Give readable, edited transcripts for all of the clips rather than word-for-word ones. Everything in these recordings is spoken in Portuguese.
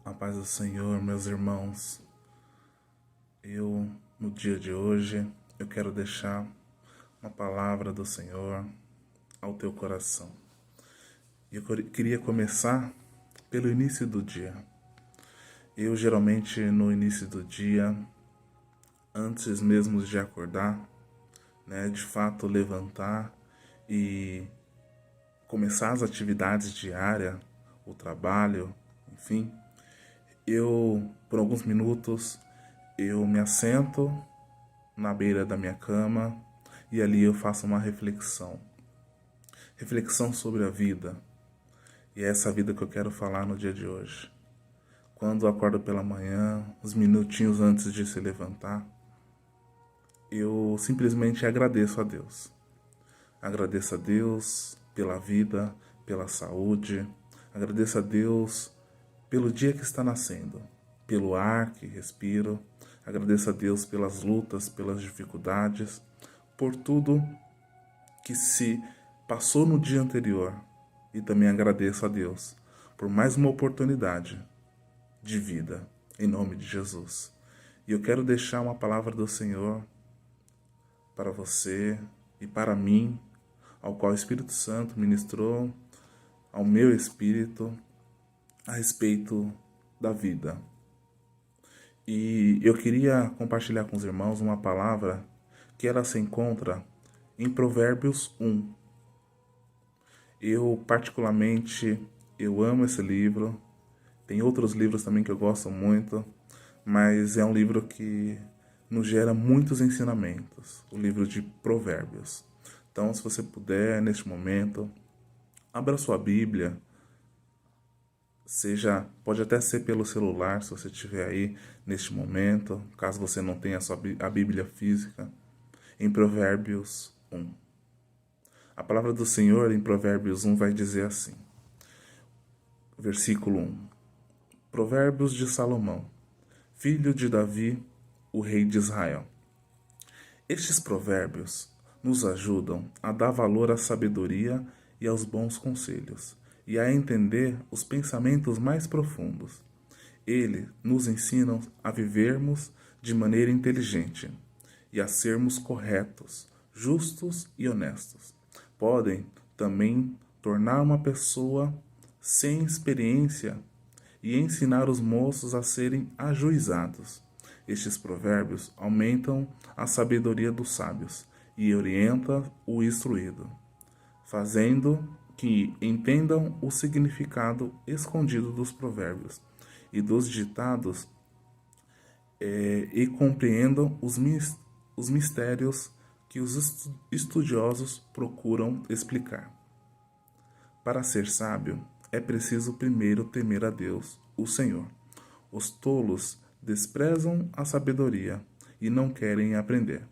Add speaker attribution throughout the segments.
Speaker 1: A paz do Senhor, meus irmãos. No dia de hoje, eu quero deixar uma palavra do Senhor ao teu coração. E eu queria começar pelo início do dia. Eu geralmente no início do dia, antes mesmo de acordar, de fato levantar e começar as atividades diárias, o trabalho, enfim, por alguns minutos, eu me assento na beira da minha cama e ali eu faço uma reflexão. Reflexão sobre a vida. E é essa vida que eu quero falar no dia de hoje. Quando eu acordo pela manhã, uns minutinhos antes de se levantar, eu simplesmente agradeço a Deus. Agradeço a Deus pela vida, pela saúde. Agradeço a Deus pelo dia que está nascendo, pelo ar que respiro. Agradeço a Deus pelas lutas, pelas dificuldades, por tudo que se passou no dia anterior. E também agradeço a Deus por mais uma oportunidade de vida, em nome de Jesus. E eu quero deixar uma palavra do Senhor para você e para mim, ao qual o Espírito Santo ministrou ao meu espírito a respeito da vida. E eu queria compartilhar com os irmãos uma palavra que ela se encontra em Provérbios 1. Eu particularmente, eu amo esse livro. Tem outros livros também que eu gosto muito, mas é um livro que nos gera muitos ensinamentos, o livro de Provérbios. Então, se você puder, neste momento, abra sua Bíblia, pode até ser pelo celular, se você estiver aí neste momento, caso você não tenha a Bíblia física, em Provérbios 1. A palavra do Senhor em Provérbios 1 vai dizer assim, versículo 1. Provérbios de Salomão, filho de Davi, o rei de Israel. Estes provérbios nos ajudam a dar valor à sabedoria e aos bons conselhos, e a entender os pensamentos mais profundos. Eles nos ensinam a vivermos de maneira inteligente e a sermos corretos, justos e honestos. Podem também tornar uma pessoa sem experiência e ensinar os moços a serem ajuizados. Estes provérbios aumentam a sabedoria dos sábios e orientam o instruído, fazendo que entendam o significado escondido dos provérbios e dos ditados e compreendam os mistérios que os estudiosos procuram explicar. Para ser sábio, é preciso primeiro temer a Deus, o Senhor. Os tolos desprezam a sabedoria e não querem aprender.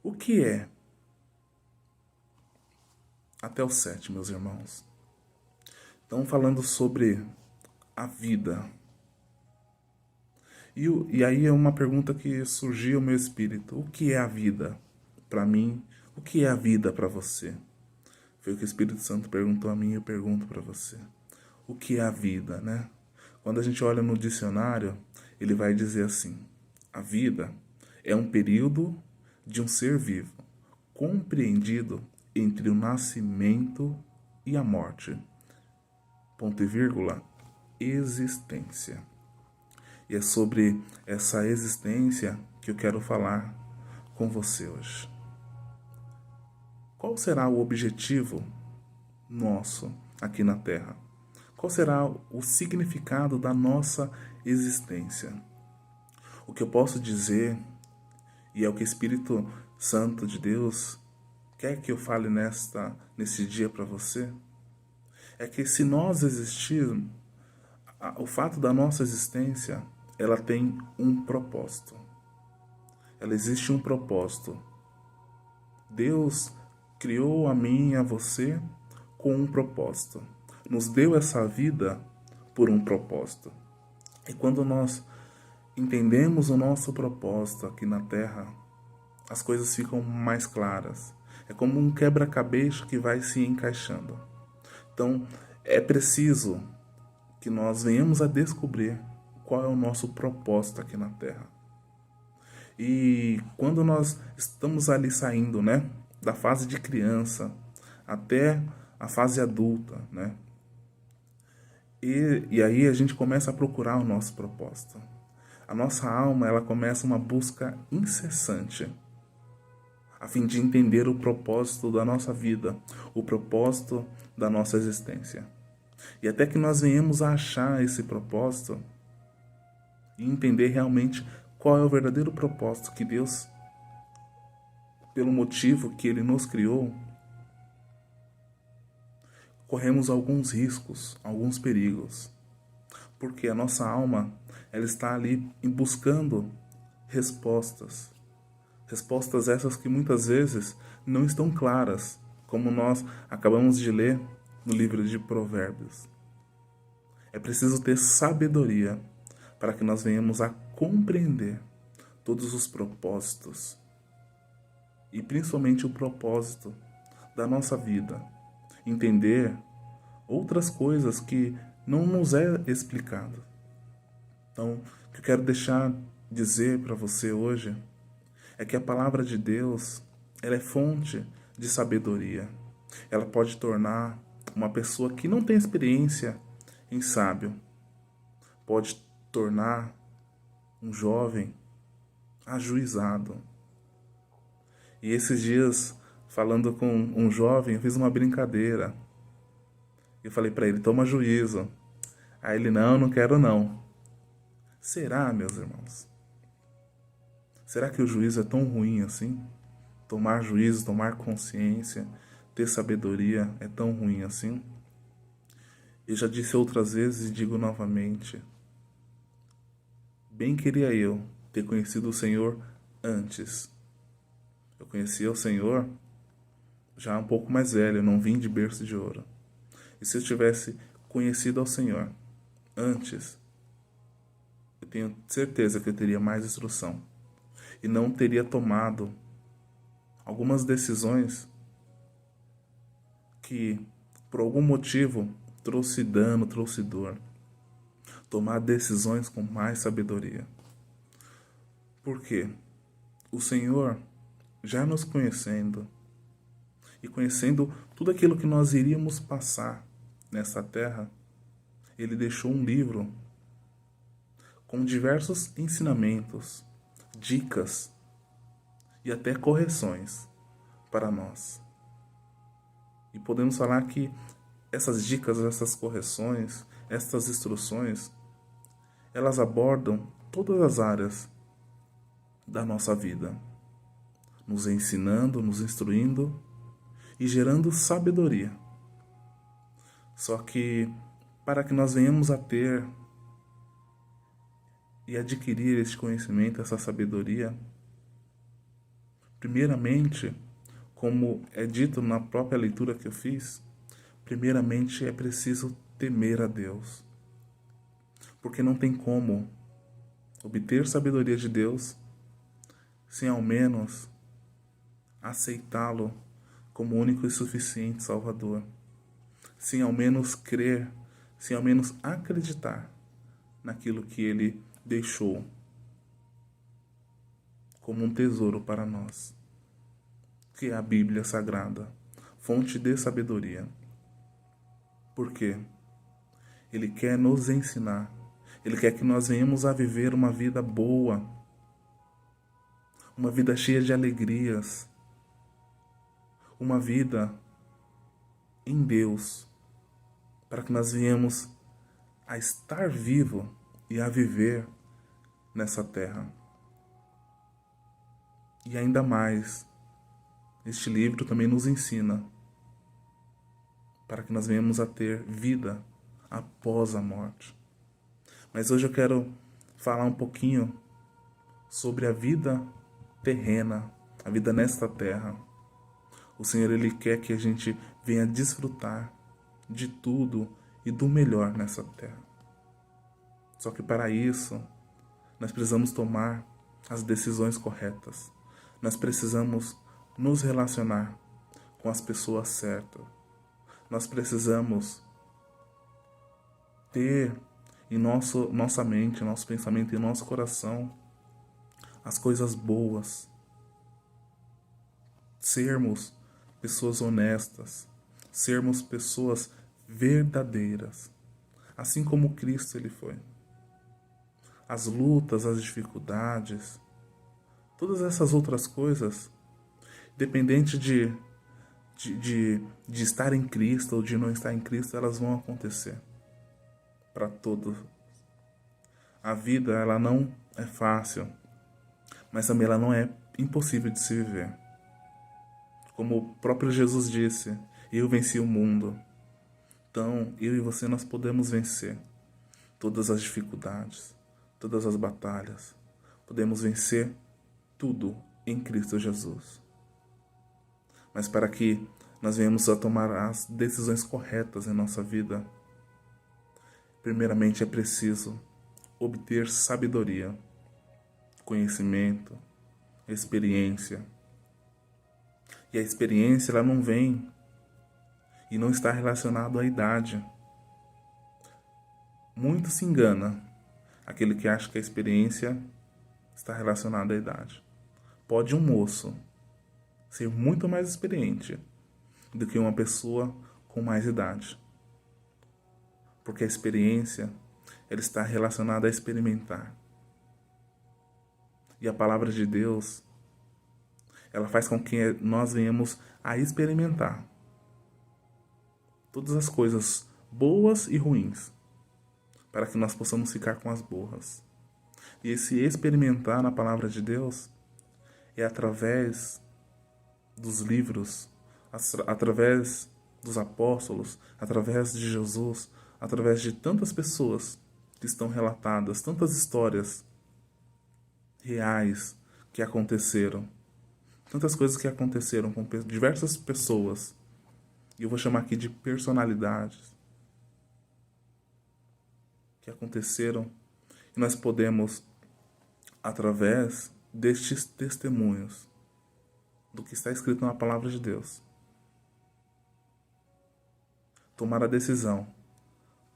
Speaker 1: O que é? Até o 7, meus irmãos. Então, falando sobre a vida. E aí é uma pergunta que surgiu ao meu espírito. O que é a vida para mim? O que é a vida para você? Foi o que o Espírito Santo perguntou a mim e eu pergunto para você. O que é a vida, né? Quando a gente olha no dicionário, ele vai dizer assim: a vida é um período de um ser vivo, compreendido entre o nascimento e a morte. Ponto e vírgula, existência. E é sobre essa existência que eu quero falar com você hoje. Qual será o objetivo nosso aqui na Terra? Qual será o significado da nossa existência? O que eu posso dizer, e é o que o Espírito Santo de Deus quer que eu fale nesse dia para você, é que se nós existirmos, o fato da nossa existência, ela tem um propósito. Ela existe um propósito. Deus criou a mim e a você com um propósito. Nos deu essa vida por um propósito. E quando nós entendemos o nosso propósito aqui na Terra, as coisas ficam mais claras. É como um quebra-cabeça que vai se encaixando. Então, é preciso que nós venhamos a descobrir qual é o nosso propósito aqui na Terra. E quando nós estamos ali saindo, né, da fase de criança até a fase adulta, né, e aí a gente começa a procurar o nosso propósito. A nossa alma, ela começa uma busca incessante a fim de entender o propósito da nossa vida, o propósito da nossa existência. E até que nós venhamos a achar esse propósito e entender realmente qual é o verdadeiro propósito que Deus, pelo motivo que Ele nos criou, corremos alguns riscos, alguns perigos. Porque a nossa alma, ela está ali buscando respostas. Respostas essas que muitas vezes não estão claras, como nós acabamos de ler no livro de Provérbios. É preciso ter sabedoria para que nós venhamos a compreender todos os propósitos e principalmente o propósito da nossa vida. Entender outras coisas que não nos é explicado. Então, o que eu quero dizer para você hoje é que a palavra de Deus, ela é fonte de sabedoria. Ela pode tornar uma pessoa que não tem experiência em sábio. Pode tornar um jovem ajuizado. E esses dias, falando com um jovem, eu fiz uma brincadeira. Eu falei para ele, toma juízo. Aí ele, não quero não. Será, meus irmãos? Será que o juízo é tão ruim assim? Tomar juízo, tomar consciência, ter sabedoria é tão ruim assim? Eu já disse outras vezes e digo novamente. Bem queria eu ter conhecido o Senhor antes. Eu conhecia o Senhor já um pouco mais velho, eu não vim de berço de ouro. E se eu tivesse conhecido ao Senhor antes, eu tenho certeza que eu teria mais instrução. E não teria tomado algumas decisões que, por algum motivo, trouxe dano, trouxe dor. Tomar decisões com mais sabedoria. Por quê? O Senhor, já nos conhecendo, e conhecendo tudo aquilo que nós iríamos passar nessa terra, Ele deixou um livro com diversos ensinamentos, dicas e até correções para nós. E podemos falar que essas dicas, essas correções, essas instruções, elas abordam todas as áreas da nossa vida, nos ensinando, nos instruindo e gerando sabedoria. Só que para que nós venhamos a ter e adquirir este conhecimento, essa sabedoria, primeiramente, como é dito na própria leitura que eu fiz, primeiramente é preciso temer a Deus. Porque não tem como obter sabedoria de Deus sem ao menos aceitá-lo como único e suficiente Salvador. Sem ao menos crer, sem ao menos acreditar naquilo que Ele deixou como um tesouro para nós, que é a Bíblia Sagrada, fonte de sabedoria. Por quê? Ele quer nos ensinar, Ele quer que nós venhamos a viver uma vida boa, uma vida cheia de alegrias, uma vida em Deus, para que nós venhamos a estar vivo e a viver nessa terra. E ainda mais, este livro também nos ensina para que nós venhamos a ter vida após a morte. Mas hoje eu quero falar um pouquinho sobre a vida terrena, a vida nesta terra. O Senhor, Ele quer que a gente venha desfrutar de tudo e do melhor nessa terra. Só que para isso, nós precisamos tomar as decisões corretas. Nós precisamos nos relacionar com as pessoas certas. Nós precisamos ter em nossa mente, nosso pensamento e nosso coração as coisas boas, sermos pessoas honestas, sermos pessoas verdadeiras, assim como Cristo ele foi. As lutas, as dificuldades, todas essas outras coisas, independente de estar em Cristo ou de não estar em Cristo, elas vão acontecer para todos. A vida, ela não é fácil, mas também ela não é impossível de se viver. Como o próprio Jesus disse, eu venci o mundo. Então, eu e você, nós podemos vencer todas as dificuldades, todas as batalhas. Podemos vencer tudo em Cristo Jesus. Mas para que nós venhamos a tomar as decisões corretas em nossa vida, primeiramente é preciso obter sabedoria, conhecimento, experiência. E a experiência, ela não vem e não está relacionado à idade. Muito se engana aquele que acha que a experiência está relacionada à idade. Pode um moço ser muito mais experiente do que uma pessoa com mais idade. Porque a experiência, ela está relacionada a experimentar. E a palavra de Deus, ela faz com que nós venhamos a experimentar todas as coisas boas e ruins, para que nós possamos ficar com as boas. E esse experimentar na palavra de Deus é através dos livros, através dos apóstolos, através de Jesus, através de tantas pessoas que estão relatadas, tantas histórias reais que aconteceram, tantas coisas que aconteceram com diversas pessoas, e eu vou chamar aqui de personalidades, que aconteceram, e nós podemos, através destes testemunhos, do que está escrito na palavra de Deus, tomar a decisão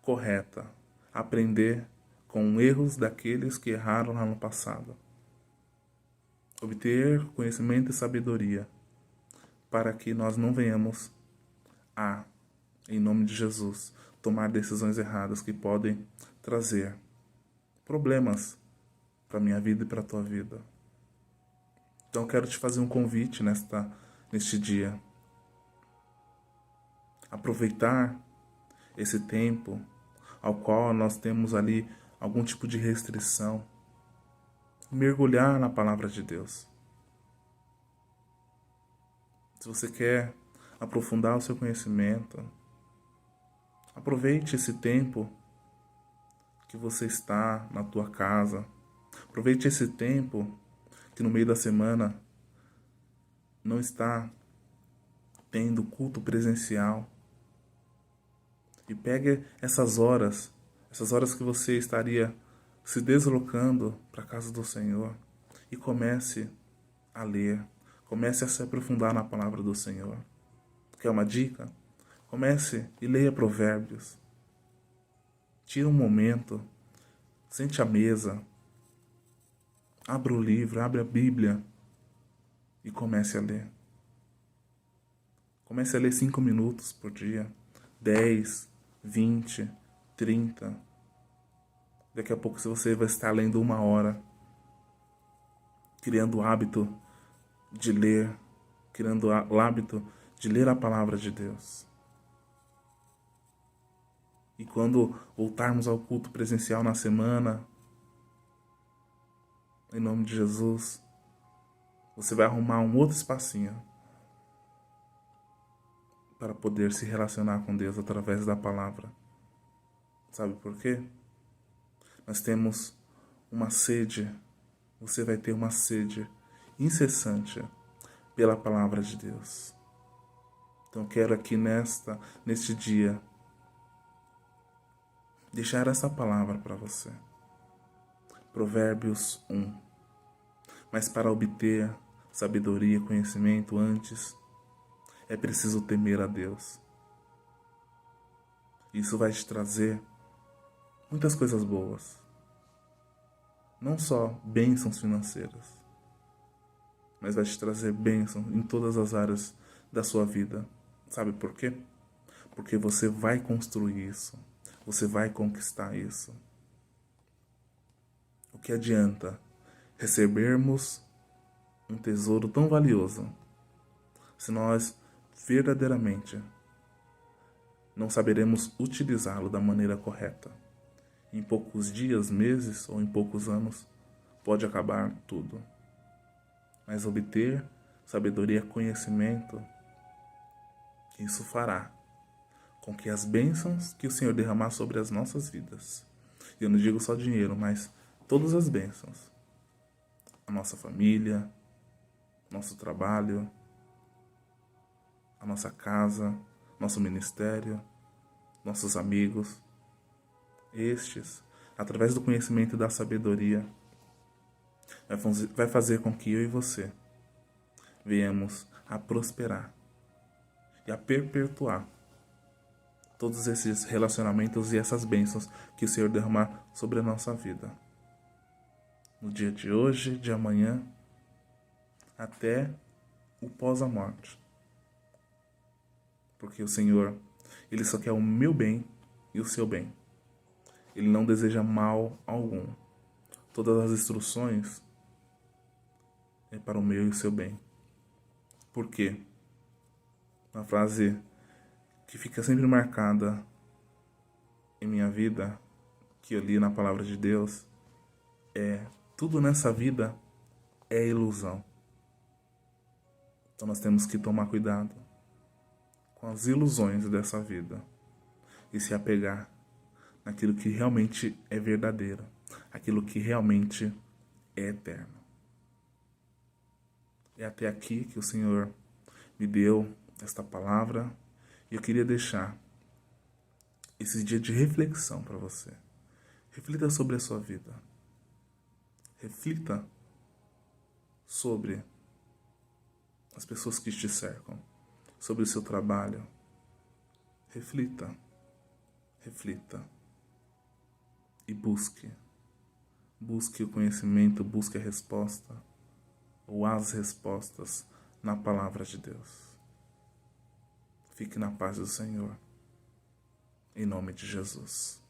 Speaker 1: correta, aprender com erros daqueles que erraram lá no passado, obter conhecimento e sabedoria, para que nós não venhamos a, em nome de Jesus, tomar decisões erradas que podem trazer problemas para a minha vida e para a tua vida. Então eu quero te fazer um convite neste dia. Aproveitar esse tempo ao qual nós temos ali algum tipo de restrição. Mergulhar na palavra de Deus. Se você quer aprofundar o seu conhecimento, aproveite esse tempo que você está na tua casa. Aproveite esse tempo que no meio da semana não está tendo culto presencial. E pegue essas horas que você estaria se deslocando para a casa do Senhor, e comece a ler, comece a se aprofundar na palavra do Senhor. Quer uma dica? Comece e leia Provérbios. Tira um momento, sente à mesa, abra o livro, abra a Bíblia e comece a ler. Comece a ler 5 minutos por dia, 10, 20, 30. Daqui a pouco você vai estar lendo 1 hora, criando o hábito de ler, criando o hábito de ler a palavra de Deus. E quando voltarmos ao culto presencial na semana, em nome de Jesus, você vai arrumar um outro espacinho para poder se relacionar com Deus através da palavra. Sabe por quê? Nós temos uma sede, você vai ter uma sede incessante pela palavra de Deus. Então quero aqui neste dia, deixar essa palavra para você. Provérbios 1. Mas para obter sabedoria e conhecimento antes, é preciso temer a Deus. Isso vai te trazer muitas coisas boas. Não só bênçãos financeiras, mas vai te trazer bênçãos em todas as áreas da sua vida. Sabe por quê? Porque você vai construir isso. Você vai conquistar isso. O que adianta recebermos um tesouro tão valioso se nós verdadeiramente não saberemos utilizá-lo da maneira correta? Em poucos dias, meses ou em poucos anos pode acabar tudo. Mas obter sabedoria e conhecimento, isso fará com que as bênçãos que o Senhor derramar sobre as nossas vidas, e eu não digo só dinheiro, mas todas as bênçãos, a nossa família, nosso trabalho, a nossa casa, nosso ministério, nossos amigos, estes, através do conhecimento e da sabedoria, vai fazer com que eu e você venhamos a prosperar e a perpetuar todos esses relacionamentos e essas bênçãos que o Senhor derramar sobre a nossa vida. No dia de hoje, de amanhã, até o pós-a-morte. Porque o Senhor, Ele só quer o meu bem e o seu bem. Ele não deseja mal algum. Todas as instruções é para o meu e o seu bem. Por quê? Uma frase que fica sempre marcada em minha vida, que eu li na palavra de Deus, é: tudo nessa vida é ilusão. Então nós temos que tomar cuidado com as ilusões dessa vida e se apegar naquilo que realmente é verdadeiro, aquilo que realmente é eterno. É até aqui que o Senhor me deu esta palavra e eu queria deixar esse dia de reflexão para você. Reflita sobre a sua vida. Reflita sobre as pessoas que te cercam, sobre o seu trabalho. Reflita e busque o conhecimento, busque a resposta ou as respostas na palavra de Deus. Fique na paz do Senhor, em nome de Jesus.